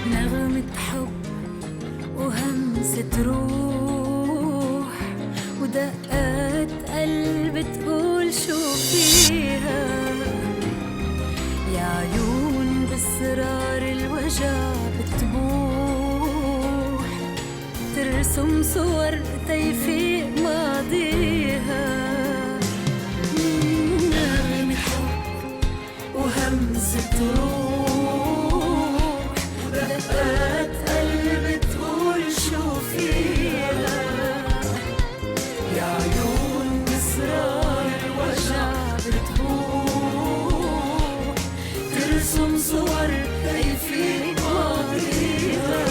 نغمة حب وهمسة روح ودقات قلب تقول شو فيها يا عيون بأسرار الوجع بتبوح ترسم صور تيفيق ماضيها نغمة حب وهمسة روح ودقات قلب تقول شو فيها يا عيون بأسرار الوجع بتبوح ترسم صور تيفيق ماضيها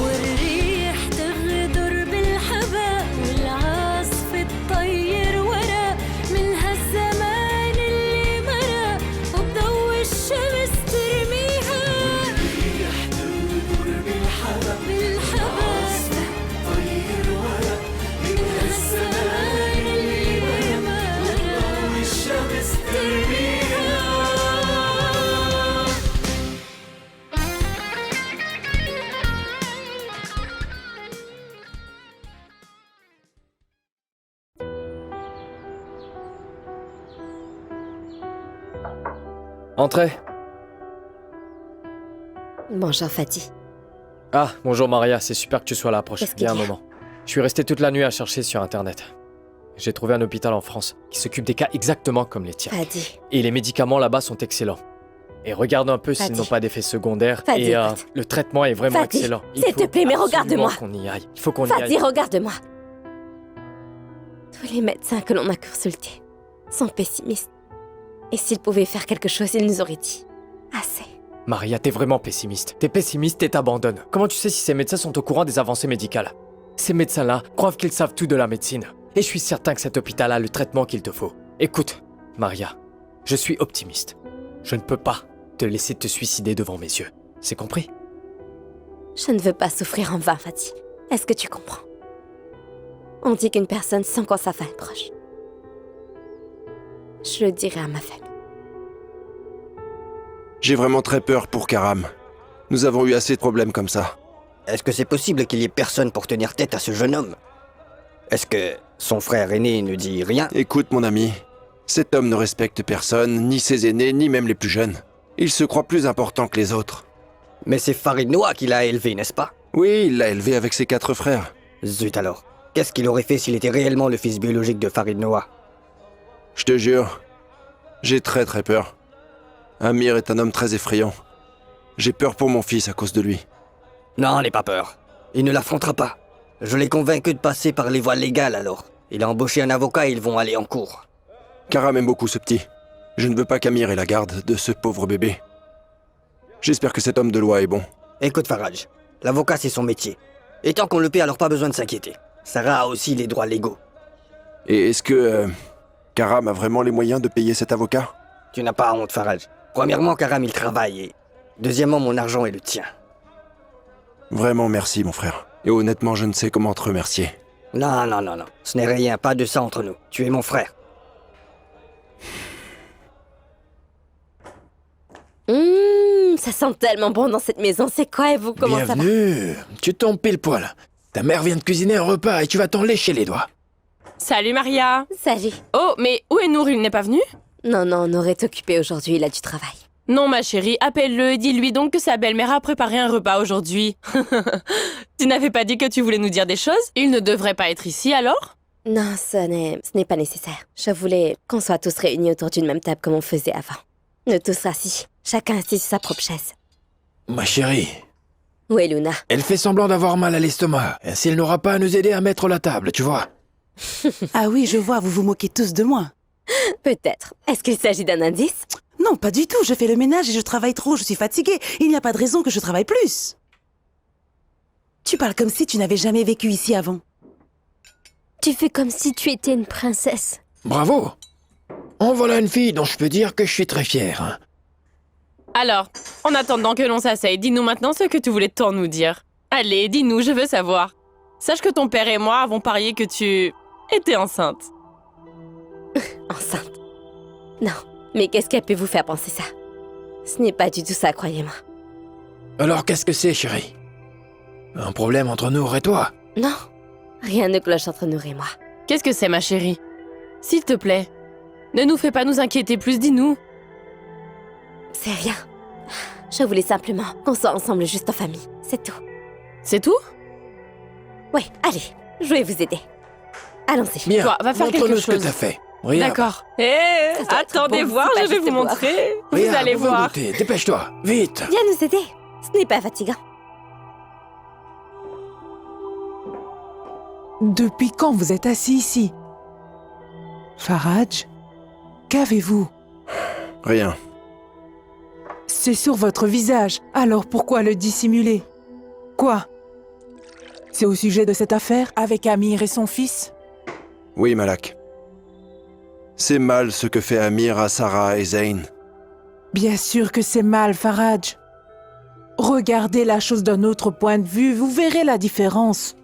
والريح تغدر بالحباء والعاصف تطير ورا من هالزمان اللي مرق وبضوء الشمس ترميها والريح تغدر بالحباء تطير ورا من هالزمان اللي مرق وبضوء الشمس ترميها. Entrez. Bonjour Fatih. Ah, bonjour Maria, c'est super que tu sois là, approche. Qu'est-ce qu'il Viens un y a moment. Je suis resté toute la nuit à chercher sur internet. J'ai trouvé un hôpital en France qui s'occupe des cas exactement comme les tiens. Fatih. Et les médicaments là-bas sont excellents. Et regarde un peu s'ils Fatih. n'ont pas d'effets secondaires. Fatih, Et écoute. le traitement est vraiment Fatih, excellent. Il s'il te faut plaît, mais absolument regarde-moi. qu'on y aille. Il faut qu'on y aille. Fatih, regarde-moi. Tous les médecins que l'on a consultés sont pessimistes. Et s'ils pouvaient faire quelque chose, ils nous auraient dit. Assez. Maria, t'es vraiment pessimiste. T'es pessimiste et t'abandonnes. Comment tu sais si ces médecins sont au courant des avancées médicales? Ces médecins-là croient qu'ils savent tout de la médecine. Et je suis certain que cet hôpital a le traitement qu'il te faut. Écoute, Maria, je suis optimiste. Je ne peux pas te laisser te suicider devant mes yeux. C'est compris? Je ne veux pas souffrir en vain, Fatih. Est-ce que tu comprends? On dit qu'une personne sent quand sa fin est proche. Je le dirai à ma famille. J'ai vraiment très peur pour Karam. Nous avons eu assez de problèmes comme ça. Est-ce que c'est possible qu'il y ait personne pour tenir tête à ce jeune homme? Est-ce que son frère aîné ne dit rien? Écoute mon ami, cet homme ne respecte personne, ni ses aînés, ni même les plus jeunes. Il se croit plus important que les autres. Mais c'est Farid Noah qui l'a élevé, n'est-ce pas? Oui, il l'a élevé avec ses 4 frères. Zut alors. Qu'est-ce qu'il aurait fait s'il était réellement le fils biologique de Farid Noah? Je te jure, j'ai très très peur. Amir est un homme très effrayant. J'ai peur pour mon fils à cause de lui. Non, n'aie pas peur. Il ne l'affrontera pas. Je l'ai convaincu de passer par les voies légales alors. Il a embauché un avocat et ils vont aller en cours. Karam aime beaucoup ce petit. Je ne veux pas qu'Amir ait la garde de ce pauvre bébé. J'espère que cet homme de loi est bon. Écoute Faraj, l'avocat c'est son métier. Et tant qu'on le paie, alors pas besoin de s'inquiéter. Sarah a aussi les droits légaux. Et est-ce que Karam a vraiment les moyens de payer cet avocat? Tu n'as pas honte Faraj. Premièrement, Karam il travaille et... Deuxièmement, mon argent est le tien. Vraiment merci mon frère. Et honnêtement, je ne sais comment te remercier. Non, non, non, non. Ce n'est rien, pas de ça entre nous. Tu es mon frère. Ça sent tellement bon dans cette maison. C'est quoi et vous, comment ça va? Bienvenue. Tu tombes pile poil. Ta mère vient de cuisiner un repas et tu vas t'en lécher les doigts. Salut Maria. Salut. Oh, mais où est Nour? Il n'est pas venu? Non, on aurait occupé aujourd'hui, il a du travail. Non, ma chérie, appelle-le et dis-lui donc que sa belle-mère a préparé un repas aujourd'hui. Tu n'avais pas dit que tu voulais nous dire des choses? Il ne devrait pas être ici alors? Non, ce n'est pas nécessaire. Je voulais qu'on soit tous réunis autour d'une même table comme on faisait avant. Nous tous assis, chacun assis sur sa propre chaise. Ma chérie, Où est Luna? elle fait semblant d'avoir mal à l'estomac. Ainsi, elle n'aura pas à nous aider à mettre la table, tu vois. Ah oui, je vois, vous vous moquez tous de moi. Peut-être. Est-ce qu'il s'agit d'un indice? Non, pas du tout, je fais le ménage et je travaille trop, je suis fatiguée. Il n'y a pas de raison que je travaille plus. Tu parles comme si tu n'avais jamais vécu ici avant. Tu fais comme si tu étais une princesse. Bravo. En voilà une fille dont je peux dire que je suis très fier. Hein. Alors, en attendant que l'on s'asseye, dis-nous maintenant ce que tu voulais tant nous dire. Allez, dis-nous, je veux savoir. Sache que ton père et moi avons parié que tu étais enceinte. Enceinte? Non. Mais qu'est-ce qui a pu vous faire penser ça? Ce n'est pas du tout ça, croyez-moi. Alors qu'est-ce que c'est, chérie? Un problème entre Nour et toi? Non, rien ne cloche entre Nour et moi. Qu'est-ce que c'est, ma chérie? S'il te plaît, ne nous fais pas nous inquiéter plus, dis-nous. C'est rien. Je voulais simplement qu'on soit ensemble juste en famille, c'est tout. C'est tout? Ouais, allez, je vais vous aider. Allons-y. Bien, Toi, va faire montre-nous quelque ce que chose. t'as fait. Regarde. D'accord. Ça doit être Attendez bon, voir, c'est pas je vais juste vous boire. montrer. Vous Regarde, allez on va voir. goûter. Dépêche-toi, vite. Viens nous aider. Ce n'est pas fatigant. Depuis quand vous êtes assis ici? Faraj, qu'avez-vous? Rien. C'est sur votre visage, alors pourquoi le dissimuler? Quoi? C'est au sujet de cette affaire avec Amir et son fils? Oui, Malak. C'est mal ce que fait Amir à Sarah et Zayn. Bien sûr que c'est mal, Faraj. Regardez la chose d'un autre point de vue, vous verrez la différence.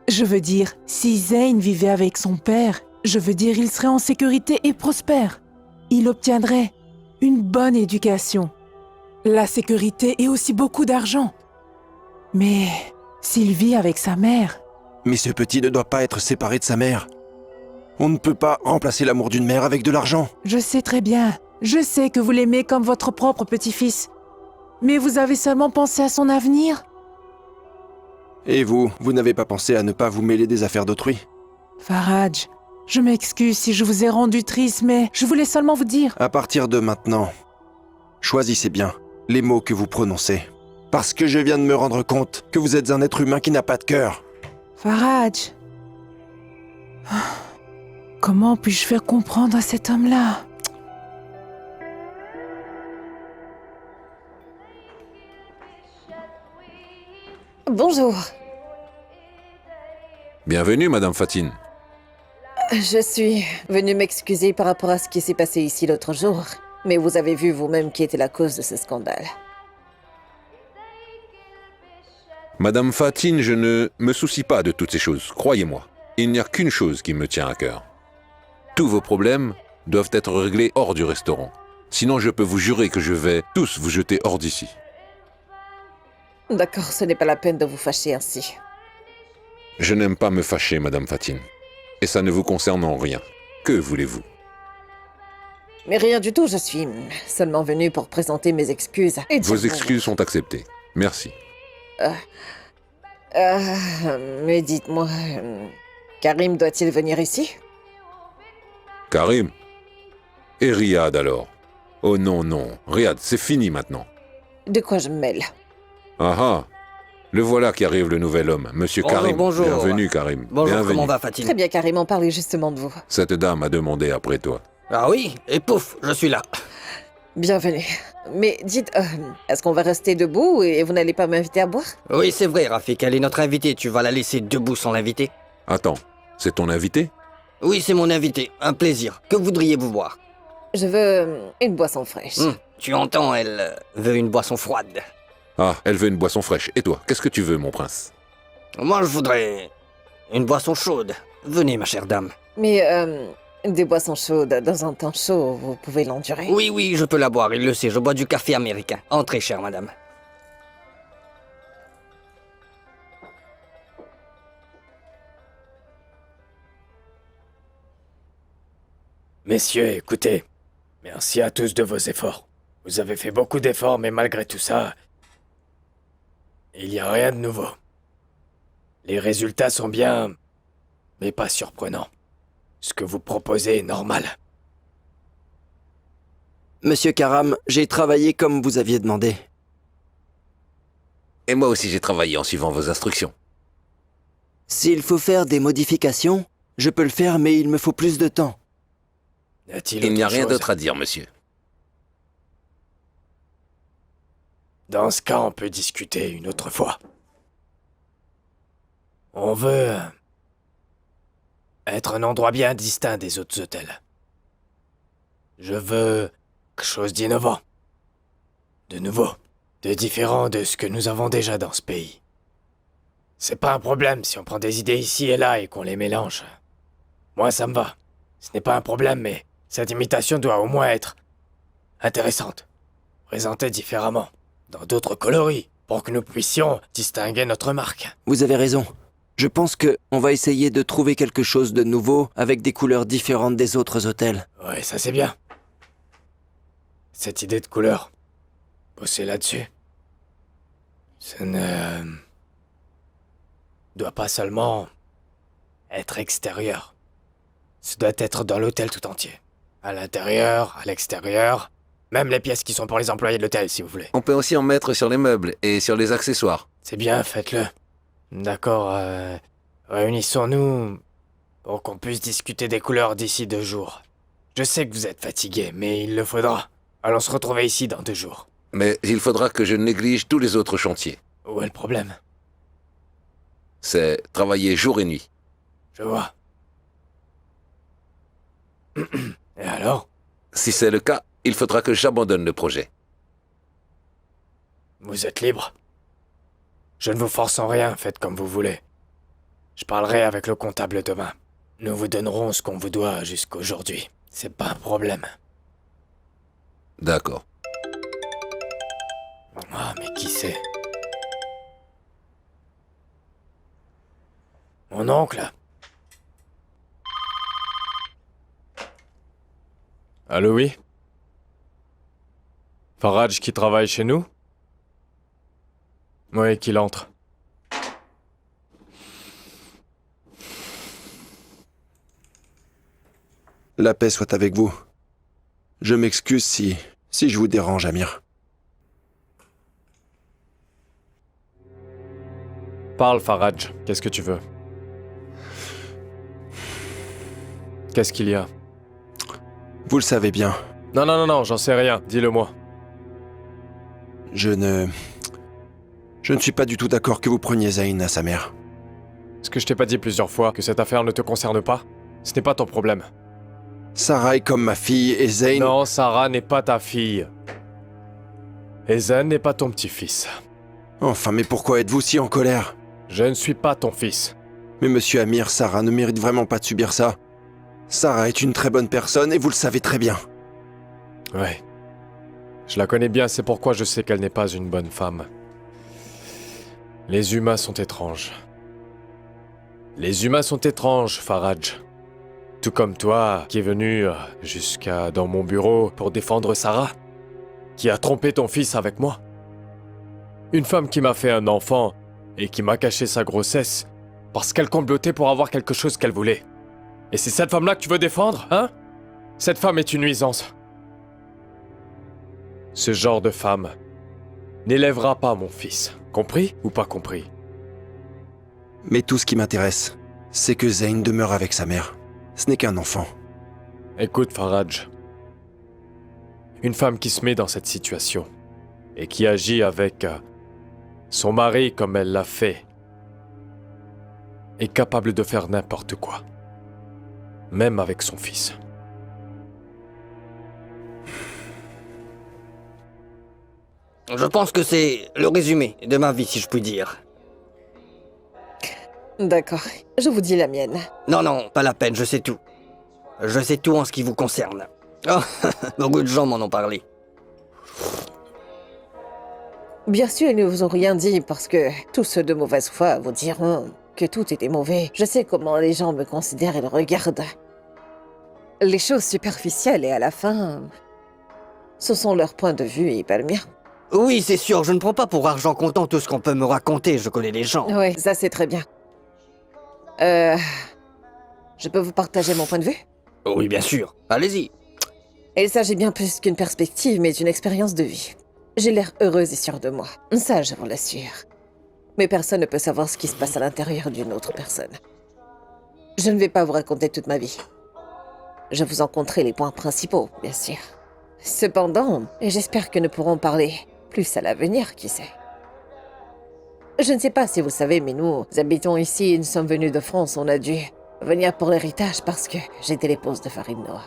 Je veux dire, si Zayn vivait avec son père, je veux dire, il serait en sécurité et prospère. Il obtiendrait une bonne éducation, la sécurité et aussi beaucoup d'argent. Mais s'il vit avec sa mère, Mais ce petit ne doit pas être séparé de sa mère. On ne peut pas remplacer l'amour d'une mère avec de l'argent. je sais très bien, je sais que vous l'aimez comme votre propre petit-fils. Mais vous avez seulement pensé à son avenir? Et vous, vous n'avez pas pensé à ne pas vous mêler des affaires d'autrui? Faraj, je m'excuse si je vous ai rendu triste, mais je voulais seulement vous dire... À partir de maintenant, choisissez bien les mots que vous prononcez. Parce que je viens de me rendre compte que vous êtes un être humain qui n'a pas de cœur. Faraj... Comment puis-je faire comprendre à cet homme-là? Bonjour, Bienvenue, Madame Fatine. je suis venue m'excuser par rapport à ce qui s'est passé ici l'autre jour, mais vous avez vu vous-même qui était la cause de ce scandale. Madame Fatine, je ne me soucie pas de toutes ces choses, croyez-moi. Il n'y a qu'une chose qui me tient à cœur. Tous vos problèmes doivent être réglés hors du restaurant. Sinon, je peux vous jurer que je vais tous vous jeter hors d'ici. D'accord, ce n'est pas la peine de vous fâcher ainsi. Je n'aime pas me fâcher, Madame Fatine. Et ça ne vous concerne en rien. Que voulez-vous? Mais rien du tout, je suis seulement venue pour présenter mes excuses. Et Vos dire- excuses sont acceptées. Merci. Mais dites-moi, Karim doit-il venir ici? Karim? Et Riyad alors? Oh non, non. Riyad, c'est fini maintenant. De quoi je me mêle? Ah ah. Le voilà qui arrive, le nouvel homme, Monsieur Bonjour, Karim. bonjour. Bienvenue, Karim. Bonjour, Bienvenue. comment va Très Fatine? bien, Karim, on parlait justement de vous. Cette dame a demandé après toi. Ah oui, et pouf, je suis là. Bienvenue. Mais dites, est-ce qu'on va rester debout et vous n'allez pas m'inviter à boire? Oui, c'est vrai, Rafik, elle est notre invitée. Tu vas la laisser debout sans l'inviter? Attends, c'est ton invité? Oui, c'est mon invité. Un plaisir. Que voudriez-vous boire? Je veux une boisson fraîche. Tu entends, elle veut une boisson froide. Ah, elle veut une boisson fraîche. Et toi, qu'est-ce que tu veux, mon prince? Moi, je voudrais une boisson chaude. Venez, ma chère dame. Mais des boissons chaudes dans un temps chaud, vous pouvez l'endurer? Oui, oui, je peux la boire, il le sait. Je bois du café américain. Entrez, chère madame. Messieurs, écoutez. Merci à tous de vos efforts. Vous avez fait beaucoup d'efforts, mais malgré tout ça, il n'y a rien de nouveau. Les résultats sont bien, mais pas surprenants. Ce que vous proposez est normal. Monsieur Karam, j'ai travaillé comme vous aviez demandé. Et moi aussi, j'ai travaillé en suivant vos instructions. S'il faut faire des modifications, je peux le faire, mais il me faut plus de temps. Il n'y a rien d'autre à dire, monsieur. Dans ce cas, on peut discuter une autre fois. On veut être un endroit bien distinct des autres hôtels. Je veux quelque chose d'innovant, de nouveau, de différent de ce que nous avons déjà dans ce pays. C'est pas un problème si on prend des idées ici et là et qu'on les mélange. Moi, ça me va. Ce n'est pas un problème, mais cette imitation doit au moins être intéressante, présentée différemment, dans d'autres coloris. pour que nous puissions distinguer notre marque. Vous avez raison. Je pense que on va essayer de trouver quelque chose de nouveau avec des couleurs différentes des autres hôtels. Ouais, ça c'est bien. Cette idée de couleur. Bosser là-dessus. Ce ne doit pas seulement être extérieur. Ce doit être dans l'hôtel tout entier. À l'intérieur, à l'extérieur, même les pièces qui sont pour les employés de l'hôtel, si vous voulez. On peut aussi en mettre sur les meubles et sur les accessoires. C'est bien, faites-le. D'accord, réunissons-nous pour qu'on puisse discuter des couleurs d'ici 2 jours. Je sais que vous êtes fatigué, mais il le faudra. Allons se retrouver ici dans 2 jours. Mais il faudra que je néglige tous les autres chantiers. Où est le problème? C'est travailler jour et nuit. Je vois. Et alors? Si c'est le cas, il faudra que j'abandonne le projet. Vous êtes libre. Je ne vous force en rien, faites comme vous voulez. Je parlerai avec le comptable demain. Nous vous donnerons ce qu'on vous doit jusqu'aujourd'hui. C'est pas un problème. D'accord. Ah, mais qui c'est? Mon oncle? Allô, oui? Faraj qui travaille chez nous? Oui, qu'il entre. La paix soit avec vous. Je m'excuse si je vous dérange, Amir. Parle, Faraj. Qu'est-ce que tu veux? Qu'est-ce qu'il y a? Vous le savez bien. Non, j'en sais rien. Dis-le-moi. Je ne suis pas du tout d'accord que vous preniez Zayn à sa mère. Est-ce que je t'ai pas dit plusieurs fois que cette affaire ne te concerne pas? Ce n'est pas ton problème. Sarah est comme ma fille et Zayn... Non, Sarah n'est pas ta fille. Et Zayn n'est pas ton petit-fils. Enfin, mais pourquoi êtes-vous si en colère? Je ne suis pas ton fils. Mais monsieur Amir, Sarah ne mérite vraiment pas de subir ça. Sarah est une très bonne personne et vous le savez très bien. Ouais. Je la connais bien, c'est pourquoi je sais qu'elle n'est pas une bonne femme. Les humains sont étranges. Les humains sont étranges, Faraj. Tout comme toi, qui est venu jusqu'à dans mon bureau pour défendre Sarah, qui a trompé ton fils avec moi. Une femme qui m'a fait un enfant et qui m'a caché sa grossesse parce qu'elle complotait pour avoir quelque chose qu'elle voulait. Et c'est cette femme-là que tu veux défendre, hein? Cette femme est une nuisance. Ce genre de femme n'élèvera pas mon fils. Compris ou pas compris? Mais tout ce qui m'intéresse, c'est que Zayn demeure avec sa mère. Ce n'est qu'un enfant. Écoute, Faraj. Une femme qui se met dans cette situation et qui agit avec son mari comme elle l'a fait est capable de faire n'importe quoi. Même avec son fils. Je pense que c'est le résumé de ma vie, si je puis dire. D'accord, je vous dis la mienne. Non, pas la peine, je sais tout. Je sais tout en ce qui vous concerne. Oh, beaucoup de gens m'en ont parlé. Bien sûr, ils ne vous ont rien dit parce que tous ceux de mauvaise foi vous diront que tout était mauvais. Je sais comment les gens me considèrent et le regardent. Les choses superficielles et à la fin, ce sont leurs points de vue et pas le mien. Oui, c'est sûr, je ne prends pas pour argent comptant tout ce qu'on peut me raconter, je connais les gens. Oui, ça c'est très bien. Je peux vous partager mon point de vue? Oui, bien sûr. Allez-y. Il s'agit bien plus qu'une perspective, mais d'une expérience de vie. J'ai l'air heureuse et sûre de moi. Ça, je vous l'assure. Mais personne ne peut savoir ce qui se passe à l'intérieur d'une autre personne. Je ne vais pas vous raconter toute ma vie. Je vous en compterai les points principaux, bien sûr. Cependant, j'espère que nous pourrons parler plus à l'avenir, qui sait. Je ne sais pas si vous savez, mais nous habitons ici et nous sommes venus de France. On a dû venir pour l'héritage parce que j'étais l'épouse de Farid Noah.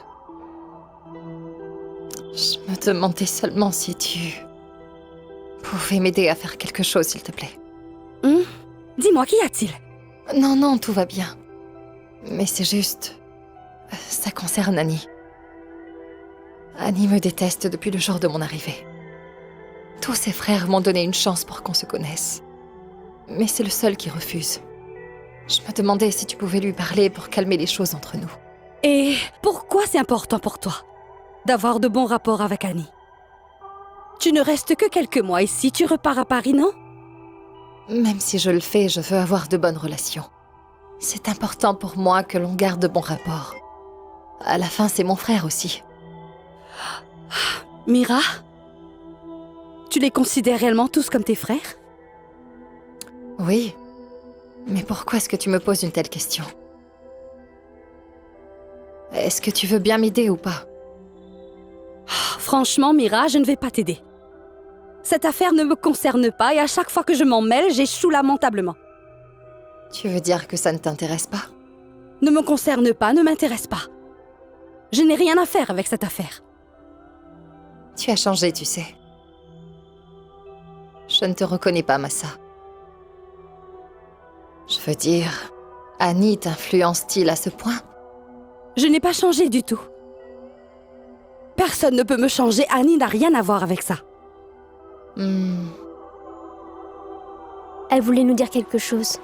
Je me demandais seulement si tu pouvais m'aider à faire quelque chose, s'il te plaît. Dis-moi, qu'y a-t-il? Non, tout va bien. Mais c'est juste... Ça concerne Annie. Annie me déteste depuis le jour de mon arrivée. Tous ses frères m'ont donné une chance pour qu'on se connaisse. Mais c'est le seul qui refuse. Je me demandais si tu pouvais lui parler pour calmer les choses entre nous. Et pourquoi c'est important pour toi d'avoir de bons rapports avec Annie? Tu ne restes que quelques mois ici, tu repars à Paris, non? Même si je le fais, je veux avoir de bonnes relations. C'est important pour moi que l'on garde de bons rapports. À la fin, c'est mon frère aussi. Mira? Tu les considères réellement tous comme tes frères? Oui. Mais pourquoi est-ce que tu me poses une telle question? Est-ce que tu veux bien m'aider ou pas? Franchement, Mira, je ne vais pas t'aider. Cette affaire ne me concerne pas et à chaque fois que je m'en mêle, j'échoue lamentablement. Tu veux dire que ça ne t'intéresse pas? Ne me concerne pas, ne m'intéresse pas. Je n'ai rien à faire avec cette affaire. Tu as changé, tu sais. Je ne te reconnais pas, Massa. Je veux dire, Annie t'influence-t-il à ce point? Je n'ai pas changé du tout. Personne ne peut me changer, Annie n'a rien à voir avec ça. Elle voulait nous dire quelque chose.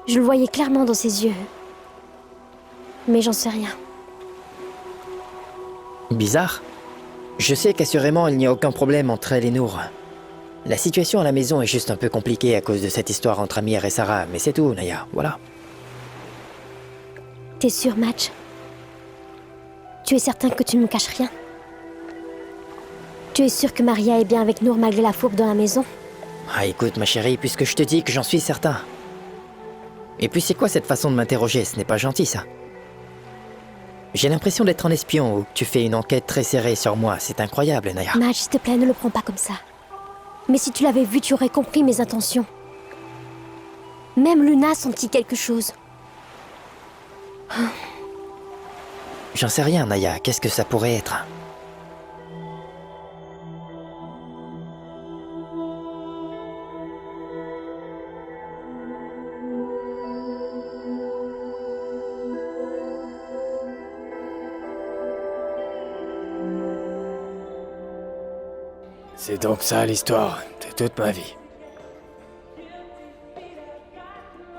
Je le voyais clairement dans ses yeux. Mais j'en sais rien. Bizarre. Je sais qu'assurément il n'y a aucun problème entre elle et Nour. La situation à la maison est juste un peu compliquée à cause de cette histoire entre Amir et Sarah, mais c'est tout, Naya, voilà. T'es sûr, Match? Tu es certain que tu ne me caches rien? Tu es sûr que Maria est bien avec Nour malgré la fourbe dans la maison? Ah écoute ma chérie, puisque je te dis que j'en suis certain. Et puis c'est quoi cette façon de m'interroger? Ce n'est pas gentil ça. J'ai l'impression d'être un espion ou que tu fais une enquête très serrée sur moi, c'est incroyable Naya. Match, s'il te plaît, ne le prends pas comme ça. Mais si tu l'avais vu, tu aurais compris mes intentions. Même Luna sentit quelque chose. J'en sais rien Naya, qu'est-ce que ça pourrait être? C'est donc ça l'histoire de toute ma vie.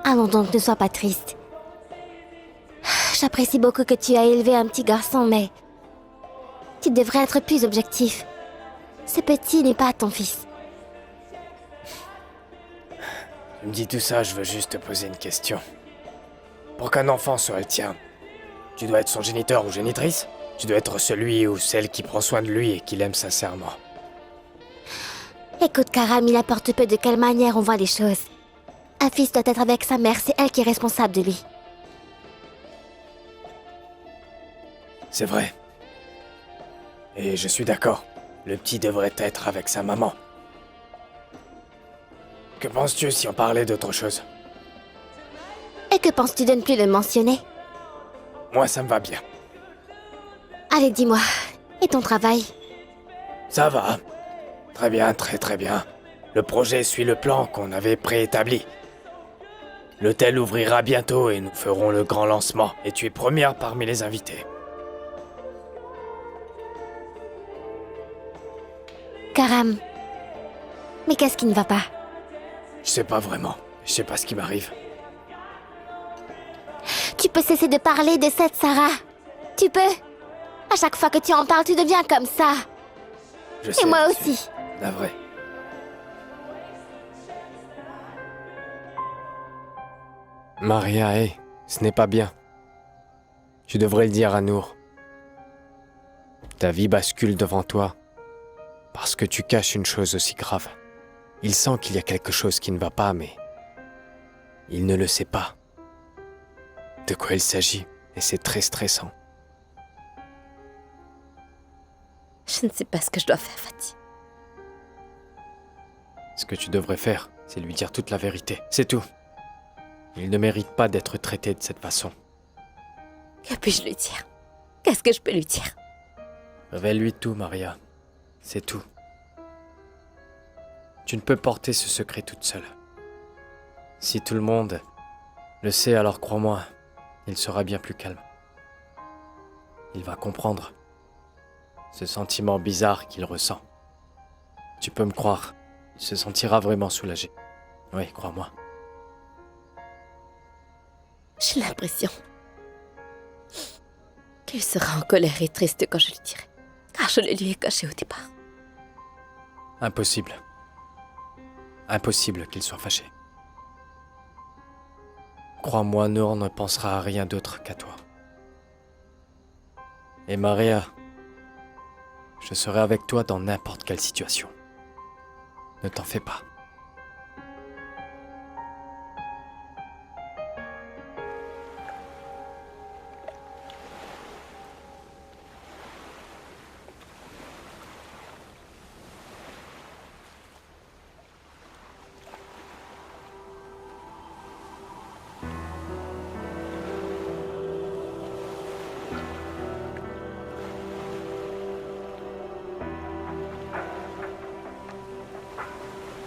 Allons donc, ne sois pas triste. J'apprécie beaucoup que tu aies élevé un petit garçon, mais... tu devrais être plus objectif. Ce petit n'est pas ton fils. Tu me dis tout ça, je veux juste te poser une question. Pour qu'un enfant soit le tien, tu dois être son géniteur ou génitrice? Tu dois être celui ou celle qui prend soin de lui et qui l'aime sincèrement. Écoute, Karam, il importe peu de quelle manière on voit les choses. Un fils doit être avec sa mère, c'est elle qui est responsable de lui. C'est vrai. Et je suis d'accord. Le petit devrait être avec sa maman. Que penses-tu si on parlait d'autre chose? Et que penses-tu de ne plus le mentionner? Moi, ça me va bien. Allez, dis-moi, et ton travail? Ça va. Très bien, très bien. Le projet suit le plan qu'on avait préétabli. L'hôtel ouvrira bientôt et nous ferons le grand lancement. Et tu es première parmi les invités. Karam, mais qu'est-ce qui ne va pas? Je sais pas vraiment. Je sais pas ce qui m'arrive. Tu peux cesser de parler de cette Sarah. Tu peux. À chaque fois que tu en parles, tu deviens comme ça. Je sais, et moi je suis aussi. navré. Maria, hé, ce n'est pas bien. Tu devrais le dire à Nour. Ta vie bascule devant toi parce que tu caches une chose aussi grave. Il sent qu'il y a quelque chose qui ne va pas, mais il ne le sait pas. De quoi il s'agit, et c'est très stressant. Je ne sais pas ce que je dois faire, Fatih. Ce que tu devrais faire, c'est lui dire toute la vérité. C'est tout. Il ne mérite pas d'être traité de cette façon. Que puis-je lui dire? Qu'est-ce que je peux lui dire? Révèle-lui tout, Maria. C'est tout. Tu ne peux porter ce secret toute seule. Si tout le monde le sait, alors crois-moi, il sera bien plus calme. Il va comprendre ce sentiment bizarre qu'il ressent. Tu peux me croire. Il se sentira vraiment soulagé. Oui, crois-moi. J'ai l'impression qu'il sera en colère et triste quand je le dirai. Car je le lui ai caché au départ. Impossible. Impossible qu'il soit fâché. Crois-moi, Nour ne pensera à rien d'autre qu'à toi. Et Maria, je serai avec toi dans n'importe quelle situation. Ne t'en fais pas.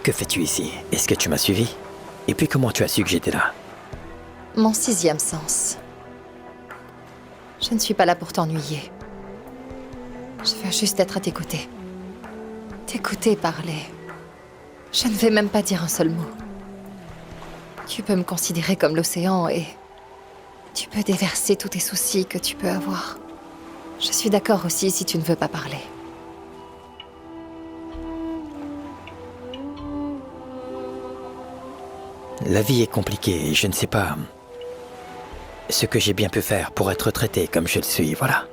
Que fais-tu ici? Est-ce que tu m'as suivi? Et puis comment tu as su que j'étais là? Mon 6e sens. Je ne suis pas là pour t'ennuyer. Je veux juste être à tes côtés. T'écouter parler. Je ne vais même pas dire un seul mot. Tu peux me considérer comme l'océan et... tu peux déverser tous tes soucis que tu peux avoir. Je suis d'accord aussi si tu ne veux pas parler. La vie est compliquée et je ne sais pas ce que j'ai bien pu faire pour être traité comme je le suis, voilà.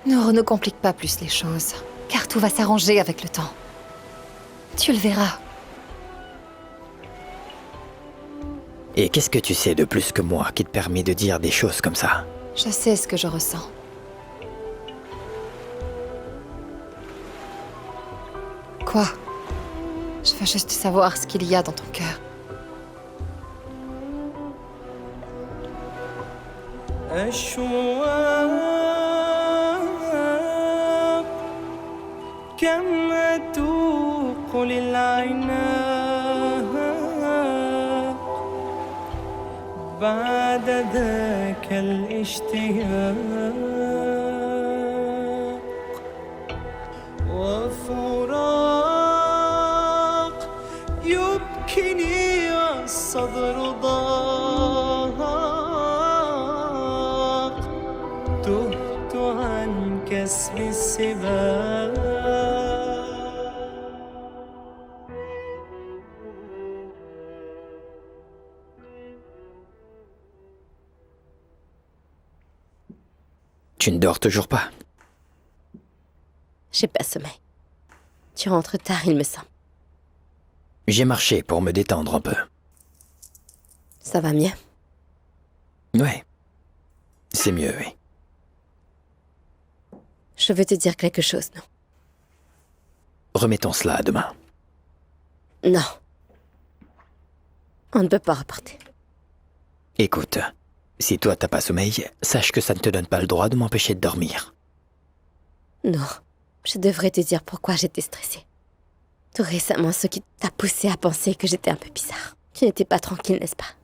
Ne complique pas plus les choses, car tout va s'arranger avec le temps. Tu le verras. Et qu'est-ce que tu sais de plus que moi qui te permet de dire des choses comme ça? Je sais ce que je ressens. Quoi? Je veux juste savoir ce qu'il y a dans ton cœur. أشواق كما توق للعناق بعد ذاك الاشتياق وفراق يبكني والصدر ضاق تهت عن كسب السباق Tu ne dors toujours pas? J'ai pas sommeil. Tu rentres tard, il me semble. J'ai marché pour me détendre un peu. Ça va mieux? Ouais. C'est mieux, oui. Je veux te dire quelque chose, non? Remettons cela à demain. Non. On ne peut pas reporter. Écoute, si toi t'as pas sommeil, sache que ça ne te donne pas le droit de m'empêcher de dormir. Non. Je devrais te dire pourquoi j'étais stressée. Tout récemment, ce qui t'a poussé à penser que j'étais un peu bizarre. Tu n'étais pas tranquille, n'est-ce pas?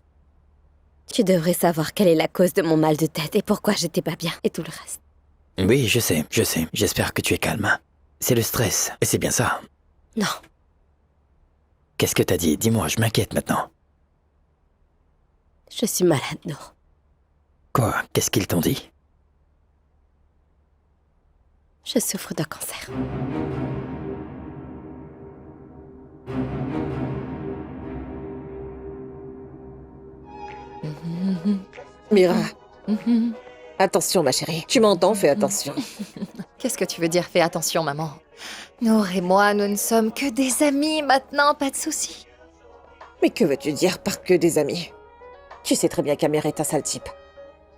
Tu devrais savoir quelle est la cause de mon mal de tête et pourquoi j'étais pas bien et tout le reste. Oui, je sais. J'espère que tu es calme. C'est le stress, et c'est bien ça. Non. Qu'est-ce que t'as dit? Dis-moi, je m'inquiète maintenant. Je suis malade, non. Quoi? Qu'est-ce qu'ils t'ont dit? Je souffre d'un cancer. Mira. Attention, ma chérie. Tu m'entends? Fais attention. Qu'est-ce que tu veux dire? Fais attention, maman. Nour et moi, nous ne sommes que des amis maintenant, pas de soucis. Mais que veux-tu dire par que des amis? Tu sais très bien qu'Amir est un sale type.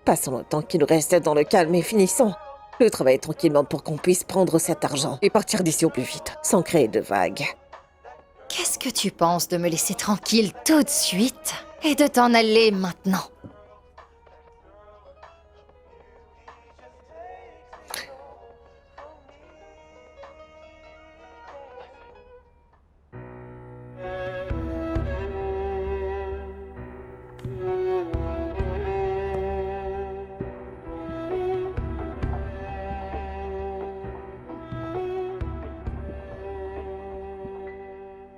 Passons le temps qu'il nous reste dans le calme et finissons. Le travail tranquillement pour qu'on puisse prendre cet argent et partir d'ici au plus vite, sans créer de vagues. Qu'est-ce que tu penses de me laisser tranquille tout de suite et de t'en aller maintenant?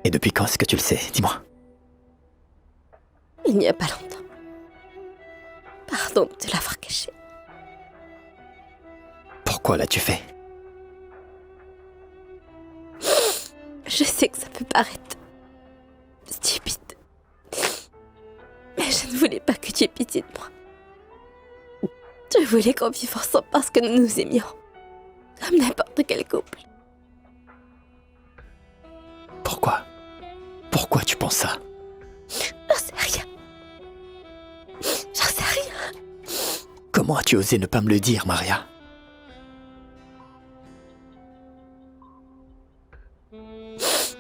Et depuis quand est-ce que tu le sais? Dis-moi. Il n'y a pas longtemps. Pardon de l'avoir caché. Pourquoi l'as-tu fait? Je sais que ça peut paraître stupide. Mais je ne voulais pas que tu aies pitié de moi. Je voulais qu'on vive ensemble parce que nous nous aimions. Comme n'importe quel couple. Pourquoi? Pourquoi tu penses ça? J'en sais rien. J'en sais rien. Comment as-tu osé ne pas me le dire, Maria?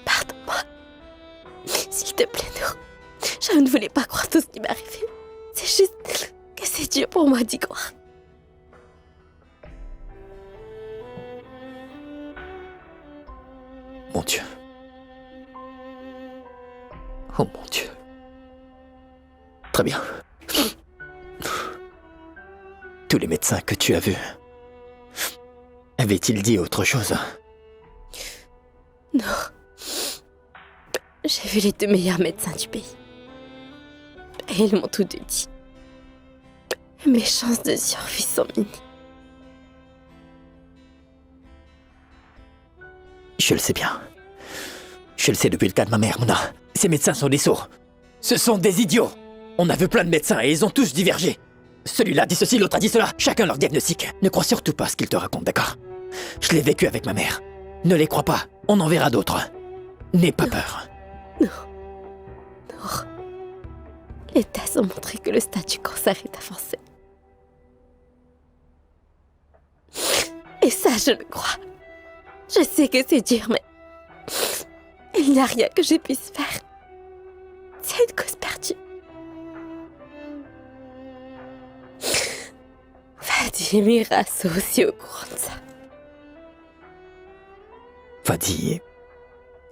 Pardonne-moi. S'il te plaît, non. Je ne voulais pas croire tout ce qui m'est arrivé. C'est juste que c'est dur pour moi d'y croire. Mon Dieu. Oh mon Dieu. Très bien. Tous les médecins que tu as vus, avaient-ils dit autre chose? Non. J'ai vu les 2 meilleurs médecins du pays. Et ils m'ont tous deux dit. Mes chances de survie sont minimes. Je le sais bien. Je le sais depuis le cas de ma mère, Mona. Ces médecins sont des sourds. Ce sont des idiots. On a vu plein de médecins et ils ont tous divergé. Celui-là dit ceci, l'autre a dit cela. Chacun leur diagnostic. Ne crois surtout pas ce qu'ils te racontent, d'accord? Je l'ai vécu avec ma mère. Ne les crois pas. On en verra d'autres. N'aie pas peur. Non. Non. Les tests ont montré que le stade du cancer est avancé. Et ça, je le crois. Je sais que c'est dur, mais il n'y a rien que je puisse faire. C'est une cause perdue. Fadi et Mira sont aussi au courant de ça. Fadi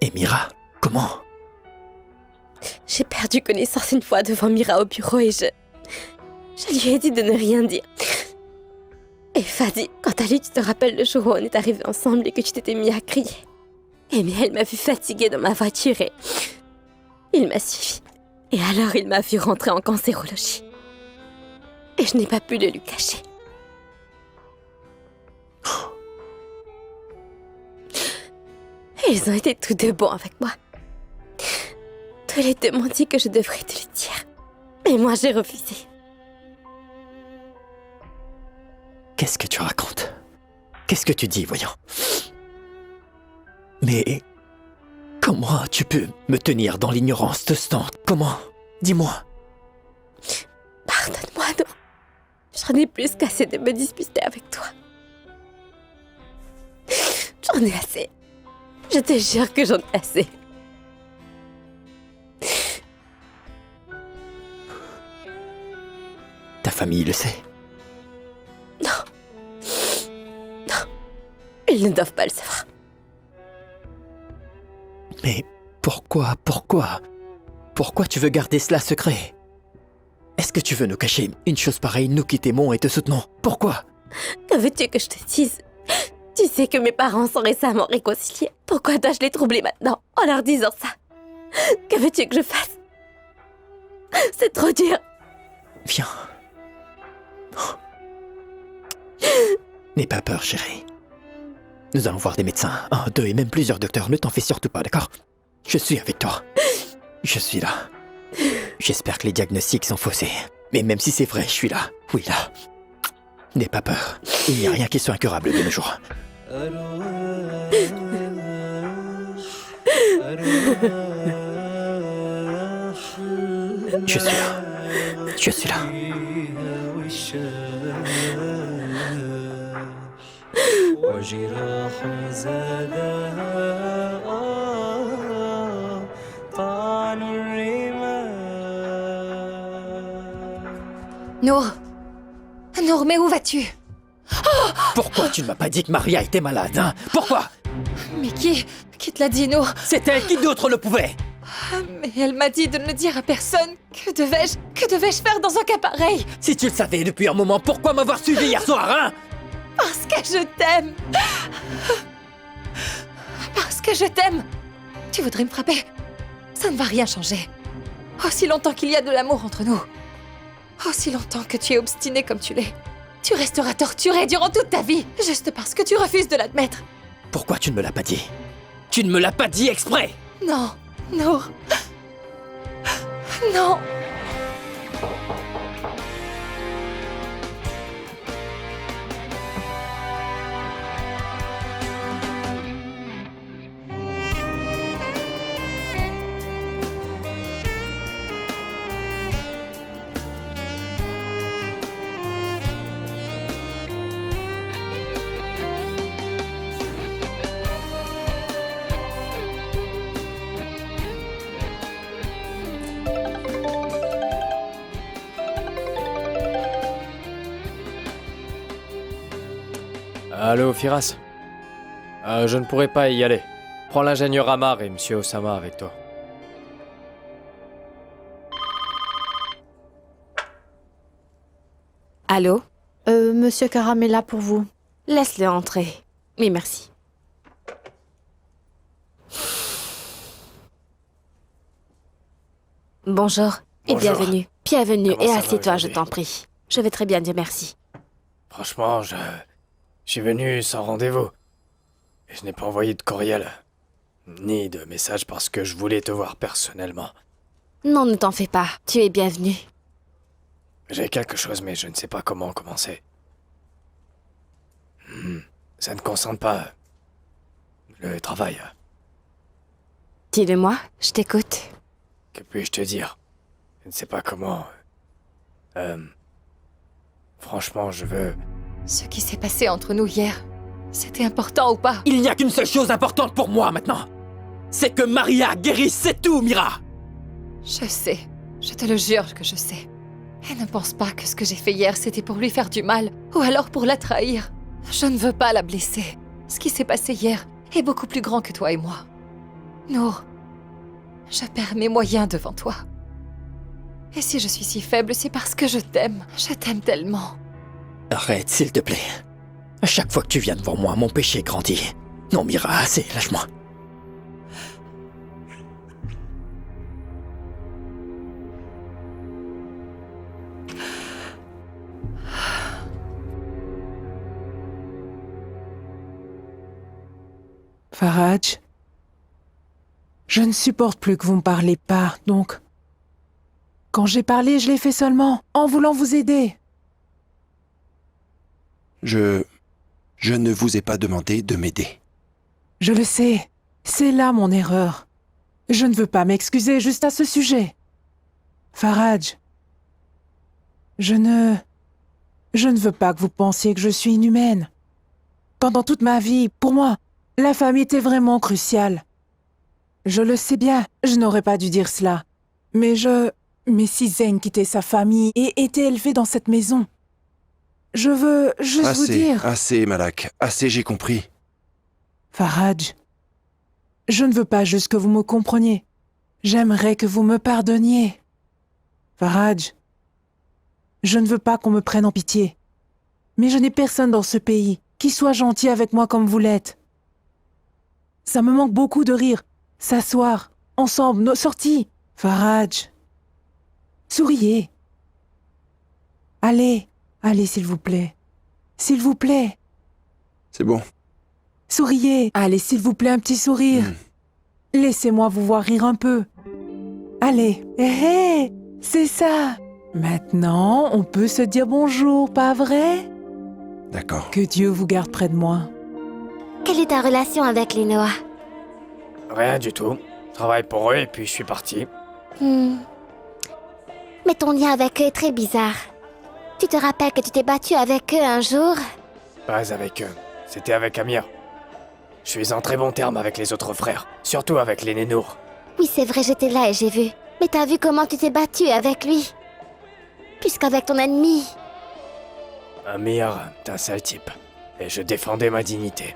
et Mira, comment? J'ai perdu connaissance une fois devant Mira au bureau et je lui ai dit de ne rien dire. Et Fadi, quant à lui, tu te rappelles le jour où on est arrivés ensemble et que tu t'étais mis à crier. Eh bien, elle m'a vu fatiguée dans ma voiture et il m'a suivi. Et alors, il m'a vu rentrer en cancérologie. Et je n'ai pas pu le lui cacher. Et ils ont été tous deux bons avec moi. Tous les deux m'ont dit que je devrais te le dire. Et moi, j'ai refusé. Qu'est-ce que tu racontes? Qu'est-ce que tu dis, voyons? Mais comment tu peux me tenir dans l'ignorance de ce temps? Comment? Dis-moi. Pardonne-moi, non. J'en ai plus qu'assez de me disputer avec toi. J'en ai assez. Je te jure que j'en ai assez. Ta famille le sait? Non. Non. Ils ne doivent pas le savoir. Mais pourquoi? Pourquoi tu veux garder cela secret? Est-ce que tu veux nous cacher une chose pareille, nous qui t'aimons et te soutenons? Pourquoi? Que veux-tu que je te dise? Tu sais que mes parents sont récemment réconciliés. Pourquoi dois-je les troubler maintenant, en leur disant ça? Que veux-tu que je fasse? C'est trop dur. Viens. N'aie pas peur, chérie. Nous allons voir des médecins, 1, 2 et même plusieurs docteurs. Ne t'en fais surtout pas, d'accord? Je suis avec toi. Je suis là. J'espère que les diagnostics sont faussés. Mais même si c'est vrai, je suis là. Oui, là. N'aie pas peur. Il n'y a rien qui soit incurable de nos jours. Je suis là. Je suis là. وجراح زادها طعن الرمال. Nour. Nour, mais où vas-tu? Pourquoi tu ne m'as pas dit que Maria était malade, hein? Pourquoi? Mais qui te l'a dit, Nour? C'est elle, qui d'autre le pouvait? Mais elle m'a dit de ne le dire à personne. Que devais-je faire dans un cas pareil? Si tu le savais depuis un moment, pourquoi m'avoir suivi hier soir, hein? Parce que je t'aime. Parce que je t'aime. Tu voudrais me frapper? Ça ne va rien changer. Aussi longtemps qu'il y a de l'amour entre nous. Aussi longtemps que tu es obstiné comme tu l'es. Tu resteras torturé durant toute ta vie, juste parce que tu refuses de l'admettre. Pourquoi tu ne me l'as pas dit? Tu ne me l'as pas dit exprès! Non, Nour. Non. Allô, Firas? Je ne pourrai pas y aller. Prends l'ingénieur Amar et Monsieur Osama avec toi. Allô? Monsieur Karam est là pour vous. Laisse-le entrer. Oui, merci. Bonjour et Bonjour. bienvenue. Bienvenue Comment et ça va assieds-toi, je aujourd'hui? t'en prie. Je vais très bien, Dieu merci. Franchement, je suis venu sans rendez-vous. Et je n'ai pas envoyé de courriel. Ni de message parce que je voulais te voir personnellement. Non, ne t'en fais pas. Tu es bienvenue. J'ai quelque chose, mais je ne sais pas comment commencer. Ça ne concerne pas le travail. Dis-le-moi, je t'écoute. Que puis-je te dire? Je ne sais pas comment... Franchement, je veux... Ce qui s'est passé entre nous hier, c'était important ou pas? Il n'y a qu'une seule chose importante pour moi maintenant. C'est que Maria guérisse, c'est tout, Mira. Je sais. Je te le jure que je sais. Et ne pense pas que ce que j'ai fait hier, c'était pour lui faire du mal, ou alors pour la trahir. Je ne veux pas la blesser. Ce qui s'est passé hier est beaucoup plus grand que toi et moi. Nour, je perds mes moyens devant toi. Et si je suis si faible, c'est parce que je t'aime. Je t'aime tellement. Arrête, s'il te plaît. À chaque fois que tu viens devant moi, mon péché grandit. Non, Mira, assez, lâche-moi. Faraj, je ne supporte plus que vous me parlez pas, donc... Quand j'ai parlé, je l'ai fait seulement en voulant vous aider. Je ne vous ai pas demandé de m'aider. Je le sais, c'est là mon erreur. Je ne veux pas m'excuser juste à ce sujet. Faraj, je ne veux pas que vous pensiez que je suis inhumaine. Pendant toute ma vie, pour moi, la famille était vraiment cruciale. Je le sais bien, je n'aurais pas dû dire cela. Mais si Zayn quittait sa famille et était élevé dans cette maison, je veux juste vous dire... Assez, Malak. Assez, j'ai compris. Faraj, je ne veux pas juste que vous me compreniez. J'aimerais que vous me pardonniez. Faraj, je ne veux pas qu'on me prenne en pitié. Mais je n'ai personne dans ce pays qui soit gentil avec moi comme vous l'êtes. Ça me manque beaucoup de rire, s'asseoir, ensemble, nos sorties. Faraj, souriez. Allez, s'il vous plaît. S'il vous plaît. C'est bon. Souriez. Allez, s'il vous plaît, un petit sourire. Laissez-moi vous voir rire un peu. Allez. Hé, c'est ça. Maintenant, on peut se dire bonjour, pas vrai? D'accord. Que Dieu vous garde près de moi. Quelle est ta relation avec les Noah? Rien du tout. Je travaille pour eux et puis je suis parti. Mais ton lien avec eux est très bizarre. Tu te rappelles que tu t'es battu avec eux un jour? Pas avec eux. C'était avec Amir. Je suis en très bon terme avec les autres frères. Surtout avec l'aîné Nour. Oui, c'est vrai, j'étais là et j'ai vu. Mais t'as vu comment tu t'es battu avec lui? Plus qu'avec ton ennemi. Amir, t'es un sale type. Et je défendais ma dignité.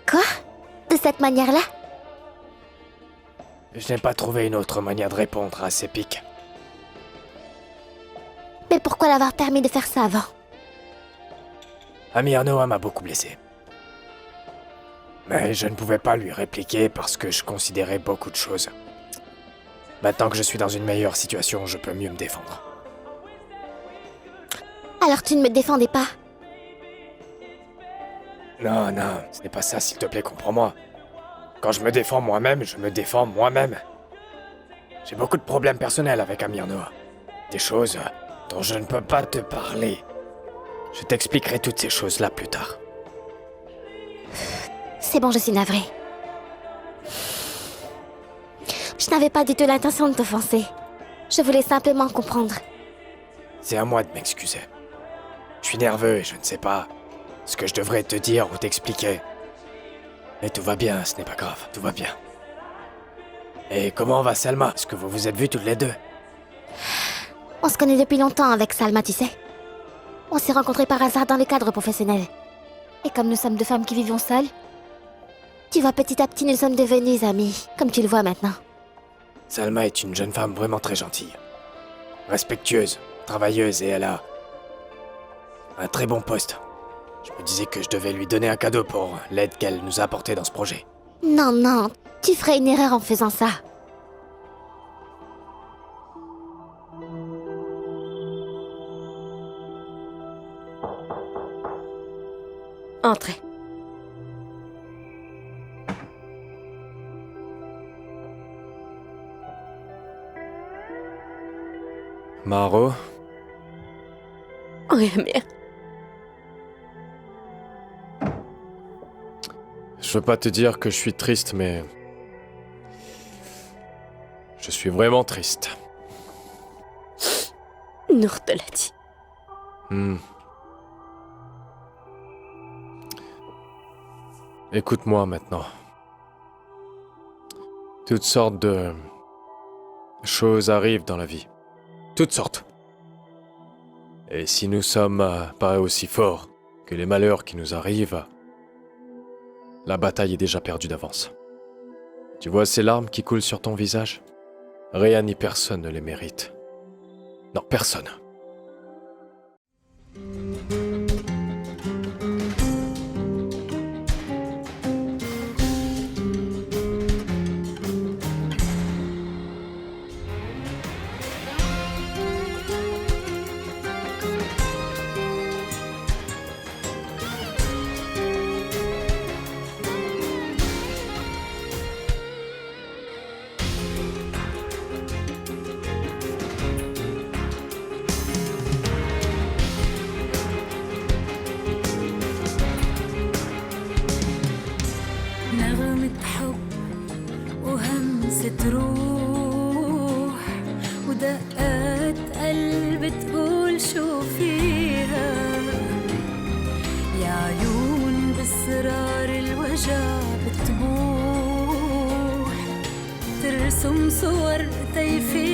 Quoi? De cette manière-là? Je n'ai pas trouvé une autre manière de répondre à ses piques. Mais pourquoi l'avoir permis de faire ça avant? Amir Noah m'a beaucoup blessé. Mais je ne pouvais pas lui répliquer parce que je considérais beaucoup de choses. Maintenant que je suis dans une meilleure situation, je peux mieux me défendre. Alors tu ne me défendais pas? Non, non, ce n'est pas ça, s'il te plaît, comprends-moi. Quand je me défends moi-même, je me défends moi-même. J'ai beaucoup de problèmes personnels avec Amir Noah. Des choses dont je ne peux pas te parler. Je t'expliquerai toutes ces choses-là plus tard. C'est bon, je suis navrée. Je n'avais pas du tout l'intention de t'offenser. Je voulais simplement comprendre. C'est à moi de m'excuser. Je suis nerveux et je ne sais pas ce que je devrais te dire ou t'expliquer. Mais tout va bien, ce n'est pas grave, tout va bien. Et comment va Salma? Est-ce que vous vous êtes vus toutes les deux? On se connaît depuis longtemps avec Salma, tu sais. On s'est rencontrés par hasard dans le cadre professionnel. Et comme nous sommes deux femmes qui vivions seules, tu vois, petit à petit, nous sommes devenues amies, comme tu le vois maintenant. Salma est une jeune femme vraiment très gentille. Respectueuse, travailleuse et elle a un très bon poste. Je me disais que je devais lui donner un cadeau pour l'aide qu'elle nous a apportée dans ce projet. Non, non, tu ferais une erreur en faisant ça. Entrez. Maro, Oui, Amir. je veux pas te dire que je suis triste, mais... je suis vraiment triste. Nour te l'a dit. Écoute-moi maintenant. Toutes sortes de choses arrivent dans la vie. Toutes sortes. Et si nous sommes pas aussi forts que les malheurs qui nous arrivent, la bataille est déjà perdue d'avance. Tu vois ces larmes qui coulent sur ton visage? Rien ni personne ne les mérite. Non, personne. نغمة حب وهمسة روح ودقات قلب تقول شو فيها يا عيون بأسرار الوجع بتبوح ترسم صور تيفي